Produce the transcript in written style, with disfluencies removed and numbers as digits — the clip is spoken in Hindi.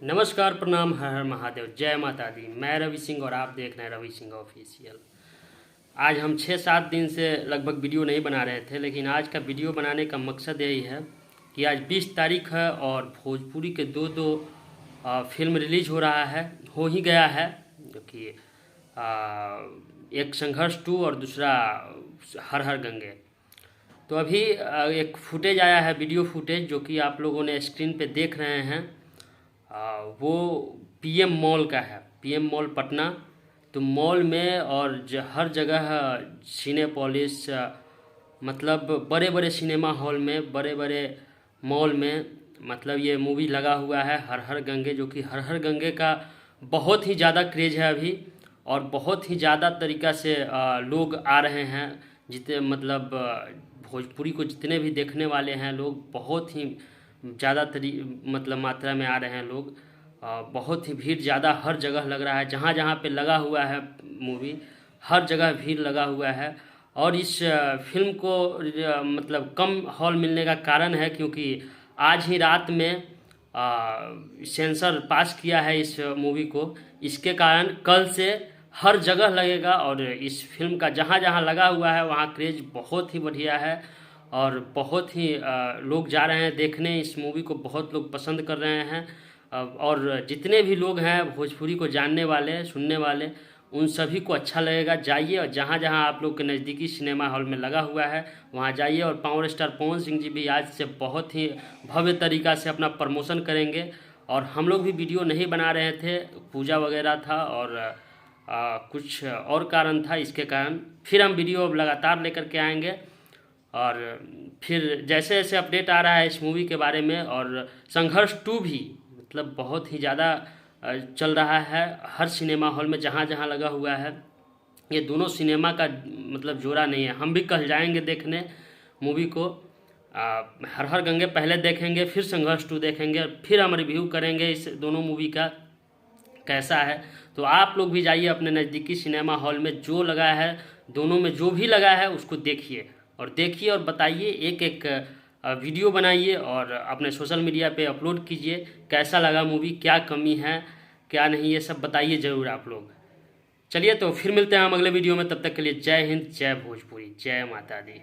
नमस्कार, प्रणाम, हर हर महादेव, जय माता दी। मैं रवि सिंह और आप देख रहे हैं रवि सिंह ऑफिशियल। आज हम 6-7 दिन से लगभग वीडियो नहीं बना रहे थे, लेकिन आज का वीडियो बनाने का मकसद यही है कि आज 20 तारीख है और भोजपुरी के दो फिल्म रिलीज हो ही गया है, जो कि एक संघर्ष 2 और दूसरा हर हर गंगे। तो अभी एक फुटेज आया है, वीडियो फुटेज, जो कि आप लोगों ने स्क्रीन पे देख रहे हैं। वो पीएम मॉल का है, पीएम मॉल पटना। तो मॉल में और हर जगह सिनेपोलिस, मतलब बड़े बड़े सिनेमा हॉल में, बड़े बड़े मॉल में, मतलब ये मूवी लगा हुआ है हर हर गंगे, जो कि हर हर गंगे का बहुत ही ज़्यादा क्रेज है अभी, और बहुत ही ज़्यादा तरीक़ा से लोग आ रहे हैं। जितने मतलब भोजपुरी को जितने भी देखने वाले हैं लोग, बहुत ही ज़्यादा मतलब मात्रा में आ रहे हैं लोग। बहुत ही भीड़ ज़्यादा हर जगह लग रहा है, जहाँ जहाँ पे लगा हुआ है मूवी, हर जगह भीड़ लगा हुआ है। और इस फिल्म को मतलब कम हॉल मिलने का कारण है क्योंकि आज ही रात में सेंसर पास किया है इस मूवी को। इसके कारण कल से हर जगह लगेगा, और इस फिल्म का जहाँ जहाँ लगा हुआ है वहाँ क्रेज बहुत ही बढ़िया है, और बहुत ही लोग जा रहे हैं देखने। इस मूवी को बहुत लोग पसंद कर रहे हैं, और जितने भी लोग हैं भोजपुरी को जानने वाले, सुनने वाले, उन सभी को अच्छा लगेगा। जाइए, और जहाँ जहाँ आप लोग के नज़दीकी सिनेमा हॉल में लगा हुआ है वहाँ जाइए। और पावर स्टार पवन सिंह जी भी आज से बहुत ही भव्य तरीक़ा से अपना प्रमोशन करेंगे। और हम लोग भी वीडियो नहीं बना रहे थे, पूजा वगैरह था और कुछ और कारण था, इसके कारण फिर हम वीडियो अब लगातार लेकर के आएंगे। और फिर जैसे जैसे अपडेट आ रहा है इस मूवी के बारे में, और संघर्ष 2 भी मतलब बहुत ही ज़्यादा चल रहा है हर सिनेमा हॉल में, जहाँ जहाँ लगा हुआ है। ये दोनों सिनेमा का मतलब जोड़ा नहीं है। हम भी कल जाएंगे देखने मूवी को। हर हर गंगे पहले देखेंगे, फिर संघर्ष 2 देखेंगे, और फिर हम रिव्यू करेंगे इस दोनों मूवी का कैसा है। तो आप लोग भी जाइए अपने नज़दीकी सिनेमा हॉल में, जो लगा है, दोनों में जो भी लगा है उसको देखिए और बताइए। एक एक वीडियो बनाइए और अपने सोशल मीडिया पे अपलोड कीजिए। कैसा लगा मूवी, क्या कमी है, क्या नहीं, ये सब बताइए ज़रूर आप लोग। चलिए, तो फिर मिलते हैं हम अगले वीडियो में। तब तक के लिए जय हिंद, जय भोजपुरी, जय माता दी।